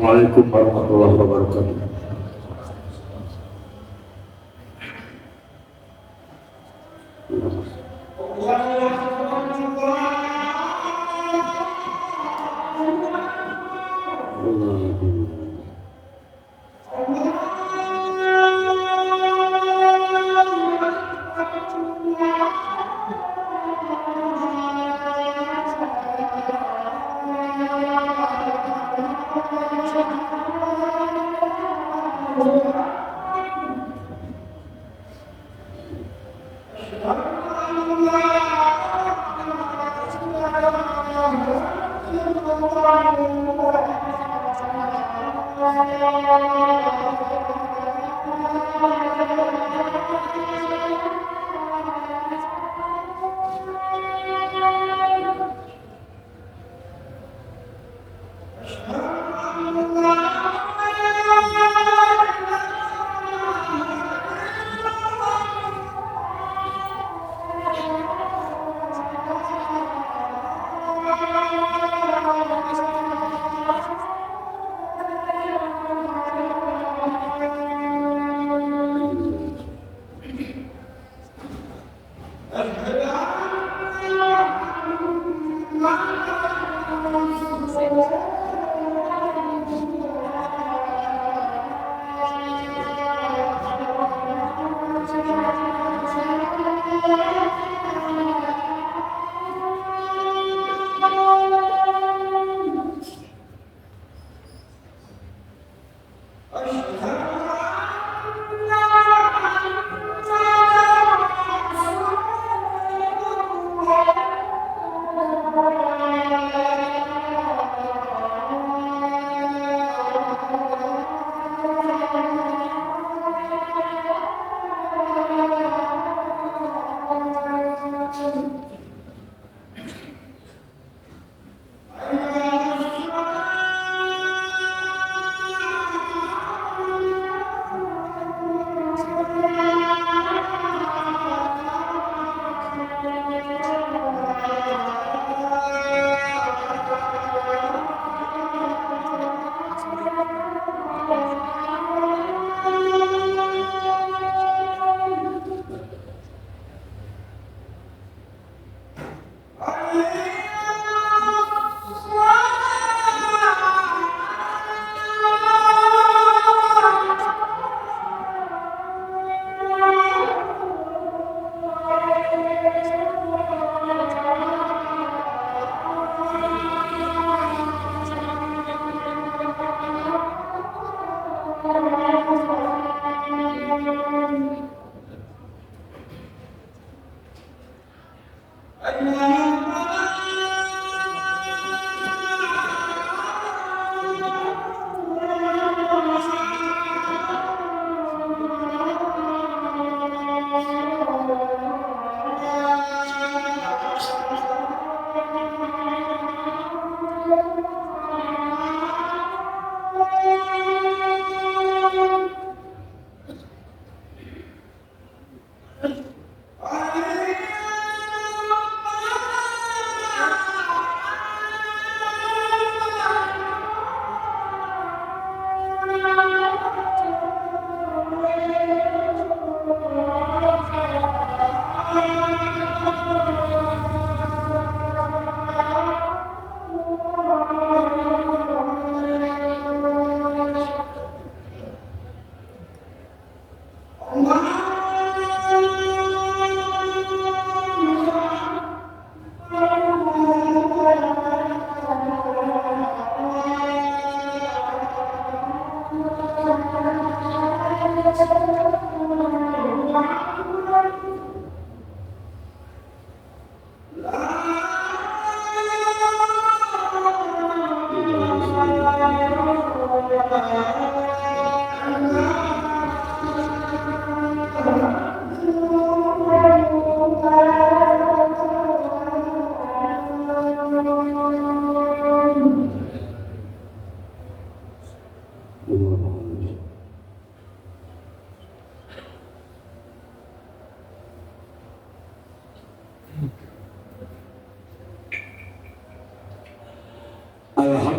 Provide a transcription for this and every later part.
Assalamualaikum warahmatullahi wabarakatuh.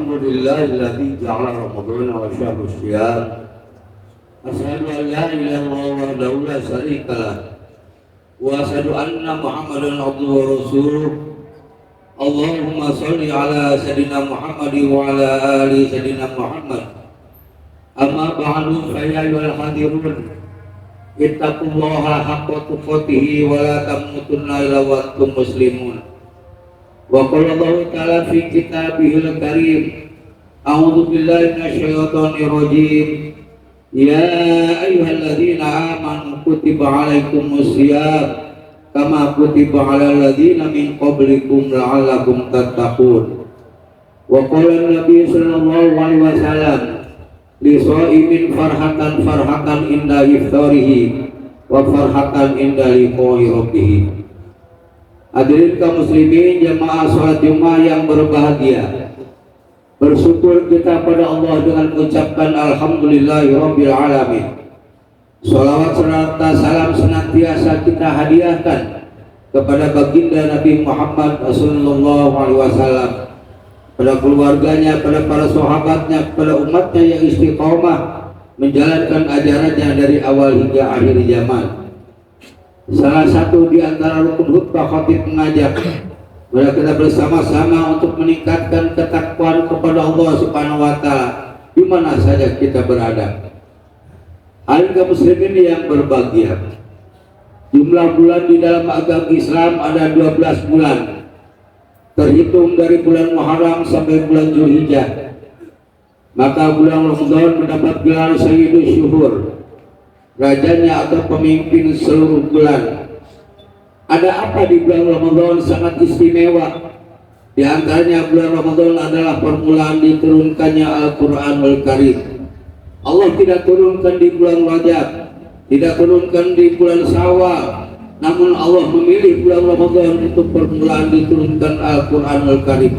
Alhamdulillahilladzi ja'ala Ramadhana wa syahra syiyam. Asyhadu an la ilaha illallah wahdahu la syarika lah. Wa asyhadu anna Muhammadan abduhu wa rasuluh. Allahumma shalli ala sayyidina Muhammad wa ala ali sayyidina Muhammad. Amma ba'du fa ya ayyuhal hadirun ittaqullaha haqqa tuqatih wa la tamutunna illa wa antum muslimun. Wa qala Allah ta'ala fi kitabihil karim, a'udzu billahi minasyaitonir rajim. Ya ayyuhalladzina amanu kutiba 'alaikumus shiyam kama kutiba 'alal ladzina min qablikum la'allakum tattaqun. Wa qala an-nabiy sallallahu alaihi wasallam li shaimin farhatan inda iftarihi wa farhatan inda liqa'i rabbih. Hadirin kaum muslimin jamaah salat Jumat yang berbahagia, bersyukur kita pada Allah dengan mengucapkan alhamdulillahirabbil alamin. Shalawat serta salam senantiasa kita hadiahkan kepada baginda Nabi Muhammad sallallahu alaihi wasallam, pada keluarganya, pada para sahabatnya, pada umatnya yang istiqomah menjalankan ajarannya dari awal hingga akhir zaman. Salah satu di antara rukun khutbah khatib mengajak bila kita bersama-sama untuk meningkatkan ketakwaan kepada Allah Subhanahu wa taala di mana saja kita berada. Hadirin kaum muslimin yang berbahagia, jumlah bulan di dalam agama Islam ada 12 bulan, terhitung dari bulan Muharram sampai bulan Zulhijjah. Maka bulan Ramadan mendapat gelar Sayyidus Syuhur, rajanya atau pemimpin seluruh bulan. Ada apa di bulan Ramadan sangat istimewa? Di antaranya bulan Ramadan adalah permulaan diturunkannya Al-Qur'anul Karim. Allah tidak turunkan di bulan Rajab, tidak turunkan di bulan Syawal, namun Allah memilih bulan Ramadan untuk permulaan diturunkan Al-Qur'anul Karim.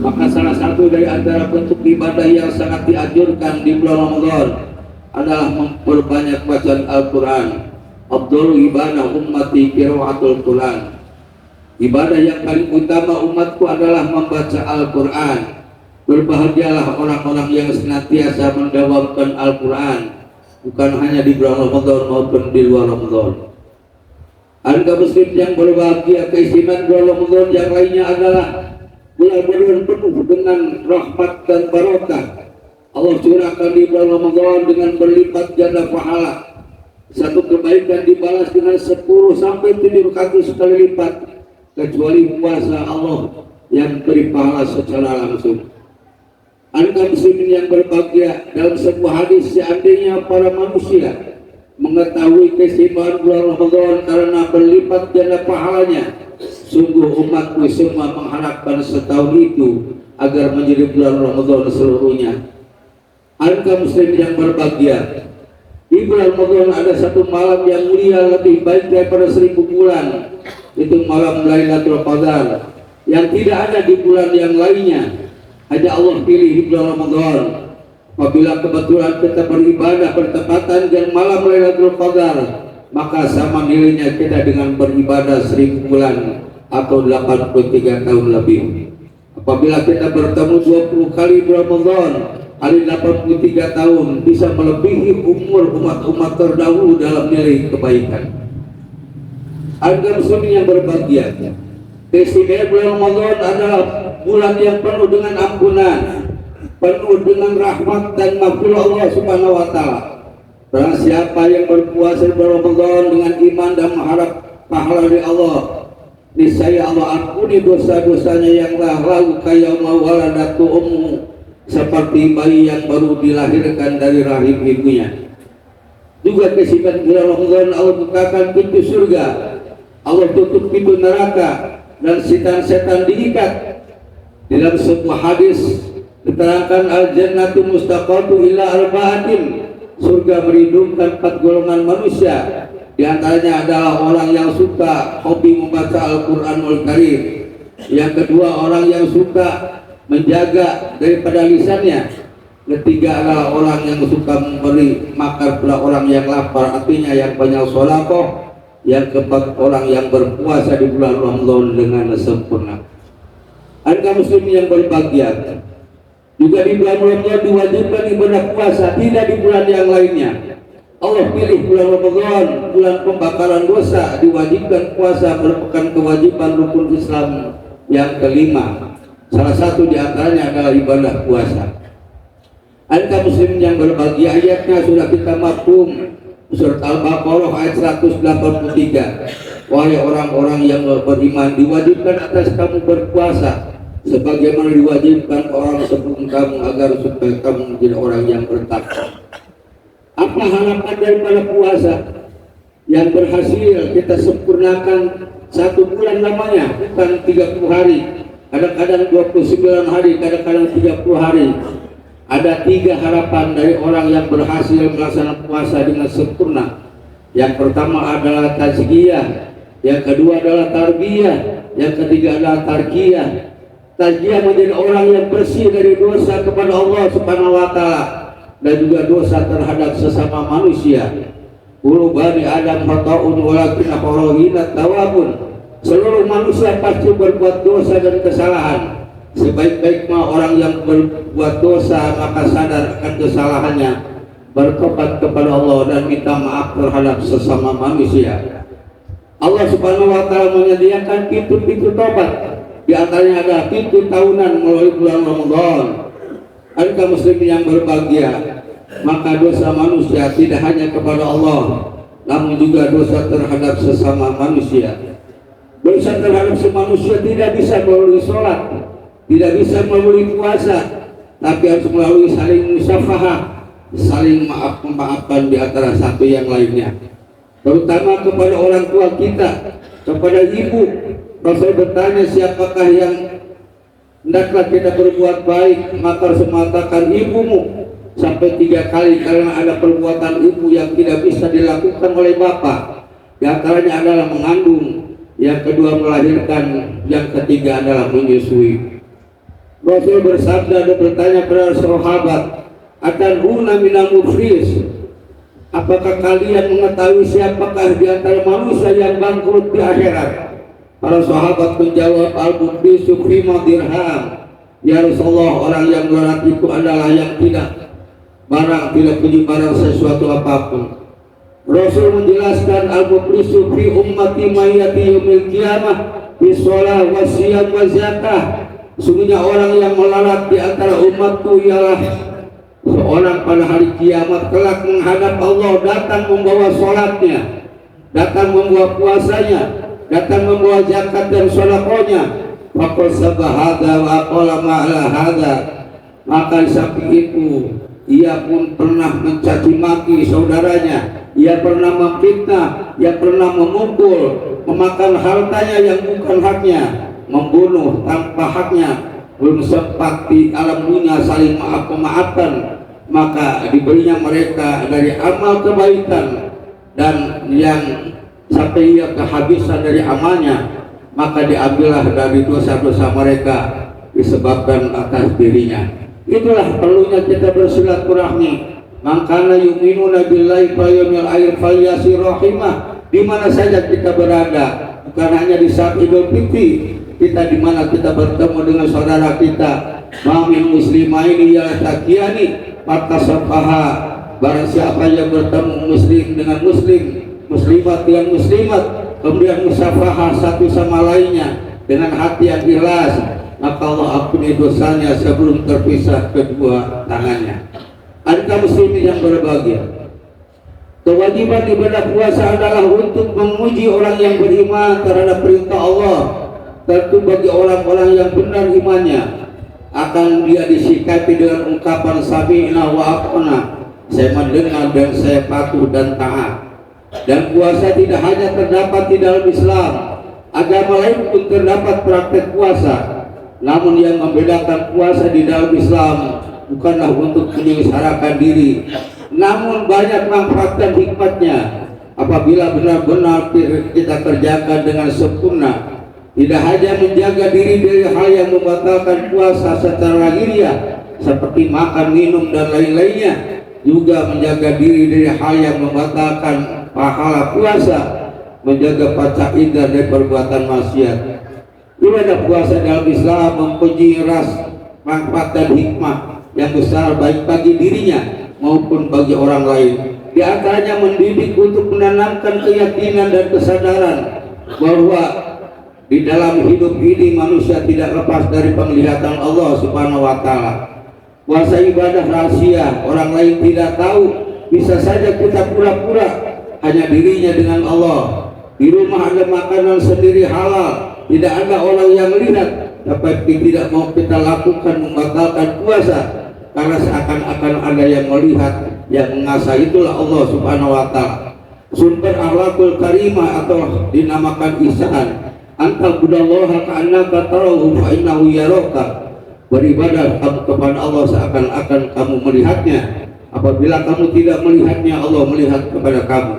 Maka salah satu dari antara bentuk ibadah yang sangat dianjurkan di bulan Ramadan adalah memperbanyak bacaan Al-Quran. Afdhalul ibadah ummati qiraatul Quran. Ibadah yang paling utama umatku adalah membaca Al-Quran. Berbahagialah orang-orang yang senantiasa mendawamkan Al-Quran, bukan hanya di bulan Ramadan maupun di luar Ramadan. Anda muslim yang berbahagia, keistimewaan bulan Ramadan yang lainnya adalah bulan-bulan penuh dengan rahmat dan barokah. Allah curahkan di bulan Ramadan dengan berlipat ganda pahala. Satu kebaikan dibalas dengan 10 sampai 700 kali lipat, kecuali puasa Allah yang beri pahala secara langsung. Anda muslimin yang berbahagia, dalam sebuah hadis, seandainya para manusia mengetahui keistimewaan bulan Ramadan karena berlipat ganda pahalanya, sungguh umatku semua mengharapkan setahun itu agar menjadi bulan Ramadan seluruhnya. Anda muslim yang berbahagia, di bulan Ramadan ada satu malam yang mulia lebih baik daripada 1000 bulan, itu malam Lailatul Qadar, yang tidak ada di bulan yang lainnya. Hanya Allah pilih di bulan Ramadan. Apabila kebetulan kita beribadah bertepatan dengan malam Lailatul Qadar, maka sama nilainya kita dengan beribadah 1000 bulan atau 83 tahun lebih. Apabila kita bertemu 20 kali bulan Ramadan, kali 83 tahun, bisa melebihi umur umat-umat terdahulu dalam nilai kebaikan. Anda muslimin yang berbahagia, keistimewaan bulan Ramadan adalah bulan yang penuh dengan ampunan, penuh dengan rahmat dan maghfirah Allah Subhanahu wa taala. Barang siapa yang berpuasa di bulan Ramadan dengan iman dan mengharap pahala dari Allah, niscaya Allah ampuni dosa-dosanya yang lalu kayauma waladatu ummu, seperti bayi yang baru dilahirkan dari rahim ibunya. Juga keistimewaan bulan Ramadan, Allah bukakan pintu surga, Allah tutup pintu neraka, dan setan-setan diikat. Di dalam sebuah hadis diterangkan al-jannatu mustaqatu ila arba'atin, surga melindungkan 4 golongan manusia. Di antaranya adalah orang yang suka hobi membaca Al-Qur'anul Karim. Yang kedua, orang yang suka menjaga daripada lisannya. Ketiga adalah orang yang suka memberi makan pada orang yang lapar, artinya yang banyak sholatoh. Yang keempat, orang yang berpuasa di bulan Ramadan dengan sempurna. Anda muslim yang berbahagia, Juga di bulan Ramadan diwajibkan ibadah puasa, tidak di bulan yang lainnya. Allah pilih bulan Ramadan, bulan pembakaran dosa, diwajibkan puasa, merupakan kewajiban rukun Islam yang kelima. Salah satu di antaranya adalah ibadah puasa. Anda muslim yang berbahagia, ayatnya sudah kita maklum, surat Al-Baqarah ayat 183. Wahai orang-orang yang beriman, diwajibkan atas kamu berpuasa sebagaimana diwajibkan orang sebelum kamu, agar supaya kamu menjadi orang yang bertakwa. Apa harapan daripada puasa? Yang berhasil kita sempurnakan 1 bulan lamanya, bukan 30 hari, kadang-kadang 29 hari, kadang-kadang 30 hari. Ada 3 harapan dari orang yang berhasil melaksanakan puasa dengan sempurna. Yang pertama adalah tazkiyah, yang kedua adalah tarbiyah, yang ketiga adalah tarkiyah. Tazkiyah menjadi orang yang bersih dari dosa kepada Allah Subhanahu wa taala dan juga dosa terhadap sesama manusia. Kullu bani Adam khata'un walakin akharina tawabun. Seluruh manusia pasti berbuat dosa dan kesalahan. Sebaik-baik orang yang berbuat dosa maka sadar akan kesalahannya, bertobat kepada Allah dan minta maaf terhadap sesama manusia. Allah Subhanahu wa taala menyediakan pintu-pintu tobat. Di antaranya ada pintu tahunan melalui bulan Ramadan. Anda muslim yang berbahagia, maka dosa manusia tidak hanya kepada Allah, namun juga dosa terhadap sesama manusia. Dosa terhadap sesama manusia tidak bisa melalui sholat, tidak bisa melalui puasa, tapi harus melalui saling musafahah, saling memaafkan di antara satu yang lainnya. Terutama kepada orang tua kita, kepada ibu. Rasul bertanya, siapakah yang hendaklah kita berbuat baik? Maka Rasul mengatakan ibumu, sampai 3 kali, karena ada perbuatan ibu yang tidak bisa dilakukan oleh bapak. Di antaranya adalah mengandung, yang kedua melahirkan, yang ketiga adalah menyusui. Rasul bersabda dan bertanya kepada sahabat, "Atadruna minal muflis?" Apakah kalian mengetahui siapakah di antara manusia yang bangkrut di akhirat? Para sahabat menjawab, al-muflisu fima dirham. Ya Rasulullah, orang yang melarat itu adalah yang tidak punya barang sesuatu apapun. Rasul menjelaskan, al-muflisu fi ummati mayati yaumil qiyamah fi shalah wa siyam wa zakah. Sungguhnya orang yang melarat di antara umatku ialah seorang pada hari kiamat kelak menghadap Allah, datang membawa sholatnya, datang membawa puasanya, datang membawa zakat dan sedekahnya. Faqad sabahada wa qala ma'ala hada. Maka di samping itu ia pun pernah mencaci maki saudaranya, ia pernah memfitnah, ia pernah memukul, memakan hartanya yang bukan haknya, membunuh tanpa haknya, belum sempat di alam dunia saling maafkan, maka diberinya mereka dari amal kebaikan, dan yang sampai ia kehabisan dari amalnya, maka diambillah dari dosa-dosa mereka disebabkan atas dirinya. Itulah perlunya kita bersilaturahmi. Mangkana yu'minuna billahi wal yawmil akhir falyasir rahimah. Di mana saja kita berada, bukan hanya di saat Idul Fitri, kita di mana kita bertemu dengan saudara kita. Mamin muslimaini ya taqiyani matasafaha. Barang siapa yang bertemu muslim dengan muslim, muslimat dengan muslimat, kemudian musafahah satu sama lainnya dengan hati yang ikhlas, maka Allah ampuni dosanya sebelum terpisah kedua tangannya. Anda muslimin yang berbahagia, kewajiban ibadah puasa adalah untuk menguji orang yang beriman terhadap perintah Allah. Tentu bagi orang-orang yang benar imannya, akan dia disikapi dengan ungkapan sami'na wa ata'na, saya mendengar dan saya patuh dan taat. Dan puasa tidak hanya terdapat di dalam Islam, agama lain pun terdapat praktek puasa. Namun yang membedakan puasa di dalam Islam bukanlah untuk menyengsarakan diri, namun banyak manfaat dan hikmatnya apabila benar-benar kita kerjakan dengan sempurna. Tidak hanya menjaga diri dari hal yang membatalkan puasa secara lahiriah seperti makan, minum dan lain-lainnya, juga menjaga diri dari hal yang membatalkan pahala puasa, menjaga pacak indar dari perbuatan maksiat. Ibadah puasa dalam Islam mempunyai manfaat dan hikmah yang besar baik bagi dirinya maupun bagi orang lain. Di antaranya mendidik untuk menanamkan keyakinan dan kesadaran bahwa di dalam hidup ini manusia tidak lepas dari penglihatan Allah Subhanahu wa taala. Puasa ibadah rahasia, orang lain tidak tahu. Bisa saja kita pura-pura hanya dirinya dengan Allah. Di rumah ada makanan sendiri halal, tidak ada orang yang lihat, tapi tidak mau kita lakukan membatalkan puasa karena seakan-akan ada yang melihat, yang mengasah. Itulah Allah Subhanahu wa taala. Sumber akhlakul karimah atau dinamakan ihsan. Anta budallaha ka'annaka tarahu fa innahu yaraka. Beribadah kamu kepada Allah seakan-akan kamu melihatnya. Apabila kamu tidak melihatnya, Allah melihat kepada kamu.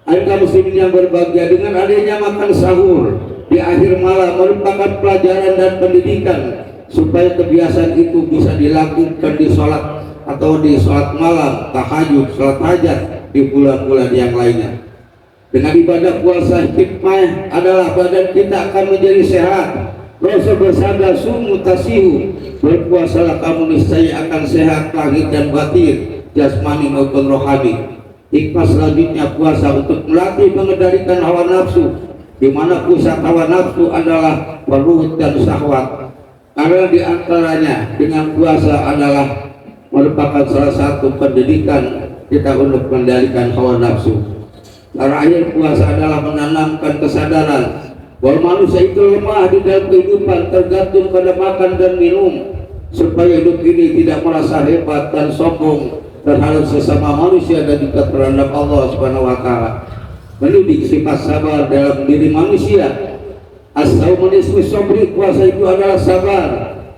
Ayo muslimin yang berbahagia, dengan adanya makan sahur di akhir malam merupakan pelajaran dan pendidikan supaya kebiasaan itu bisa dilakukan di sholat atau di sholat malam, tahajud, sholat hajat di bulan-bulan yang lainnya. Dengan ibadah puasa, hikmah adalah badan kita akan menjadi sehat. Rasul bersabda, sumu tasihu, berpuasalah kamu niscaya akan sehat lahir dan batin, jasmani maupun rohani. Hikmah selanjutnya puasa untuk melatih mengendalikan hawa nafsu, di mana pusat hawa nafsu adalah perut dan syahwat. Karena di antaranya dengan puasa adalah merupakan salah satu pendidikan kita untuk mengendalikan hawa nafsu. Terakhir, puasa adalah menanamkan kesadaran bahwa manusia itu lemah di dalam kehidupan, tergantung pada makan dan minum, supaya hidup ini tidak merasa hebat dan sombong terhadap sesama manusia dan juga terhadap Allah Subhanahu wa taala. Mendidik sifat sabar dalam diri manusia. As-saumu nisfu sabri, puasa itu adalah sabar.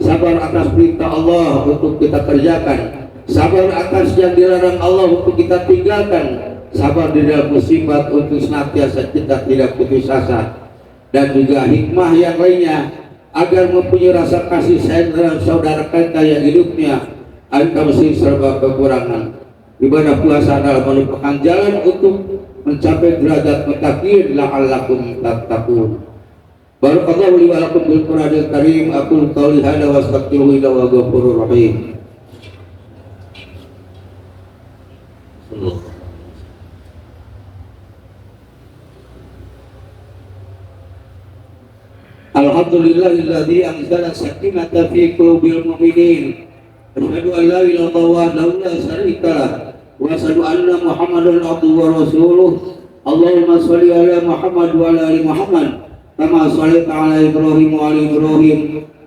Sabar atas perintah Allah untuk kita kerjakan, sabar atas yang dilarang Allah untuk kita tinggalkan, sabar di dalam musibah untuk senantiasa kita tidak putus asa. Dan juga hikmah yang lainnya agar mempunyai rasa kasih sayang dalam saudara kita yang hidupnya angka muslim serba kekurangan. Ibadah puasa adalah merupakan jalan untuk mencapai derajat muttaqin la'allakum tattaqun. Barakallahu li wa lakum bil Qur'anil Karim. Aqulu qouli hadza wa astaghfiruhu innahu huwal ghafurur rahim. Alhamdulillahilladzi anzala sakinata fi qulubil mu'minin. Asyhadu an la ilaha illallah la syarika lah wa asyhadu anna Muhammadan abduhu wa rasuluh. Allahumma shalli ala Muhammad wa ala ali Muhammad kama shallaita ala Ibrahim wa ali Ibrahim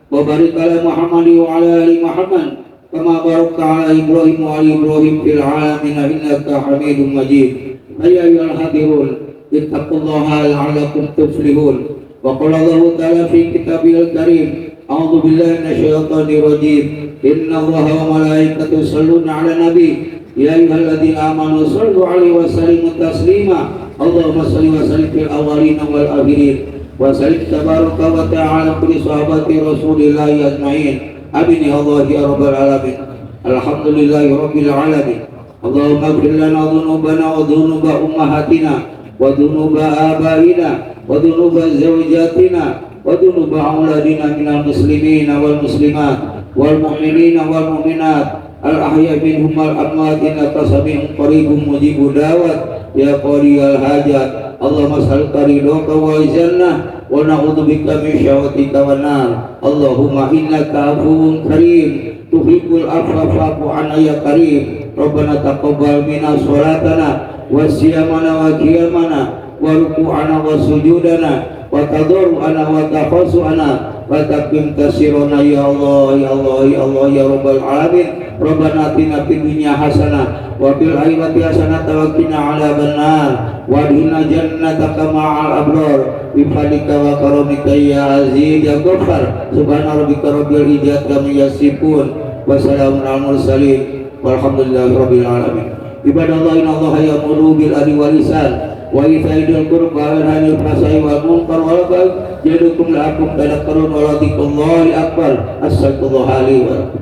wa barik ala Muhammad wa ala ali Muhammad kama barakta ala Ibrahim wa ali Ibrahim fil alamin innaka Hamidum Majid. Ayyuhal hadirun ittaqullaha la'allakum tuflihun. Wa qala Allahu ta'ala fi kitabil karim, a'udzu billahi minasyaitonir rajim. Inna Allaha wa malaikatahu yusholluna 'alan nabi ya ayyuhalladzina amanu shallu 'alaihi wa sallimu taslima. Allahumma shalli wa sallim fil awwalin wal akhirin wa sallim tabaraka wa ta'ala kulli sahabati rasulillahi ajma'in. Amin ya Allah ya rabbal alamin. Alhamdulillahi rabbil alamin. Allahumma ighfir lana dhunubana wa dhunuba ummahatina wa dhunuba abaina wa dhunuba zawjatina wa dhunuba auladina minal muslimina wal muslimat wal mu'minina wal mu'minat al ahya minhum wal amwat innaka sami'un qaribun mujibud da'wat ya qadiyal hajat. Allahumma salli ridhaka wal jannah wa na'udzubika min syawtika wan nar. Allahumma innaka afuwun karim tuhibbul afwa fa'fu 'anna ya karim. Rabbana taqabbal minna sholatana wa siyamana wa qiyamana wa ruku'ana wa sujudana wa tadarru'ana wa tafasu'ana wa taqim tasirona ya Allah ya Allah ya Allah ya Rabbal alamin. Rabbana atina fid dunya hasanah wa fil akhirati hasanah wa qina 'adzabannar wa adkhilna jannataka ma'al abrar bi fadlika wa karamika ya aziz ya ghaffar. Subhana rabbika rabbil izzati amma yasifun wa salamun 'alal mursalin walhamdulillahi rabbil alamin. Ibadallah innallaha ya'muru bil adli wal ihsan wa ita'i dzil qurba wa yanha 'anil fahsya'i wal munkar wal baghi ya'idukum la'allakum tadhakkarun wa la dzikrullahi akbar. Astaghfirullaha li wa lakum.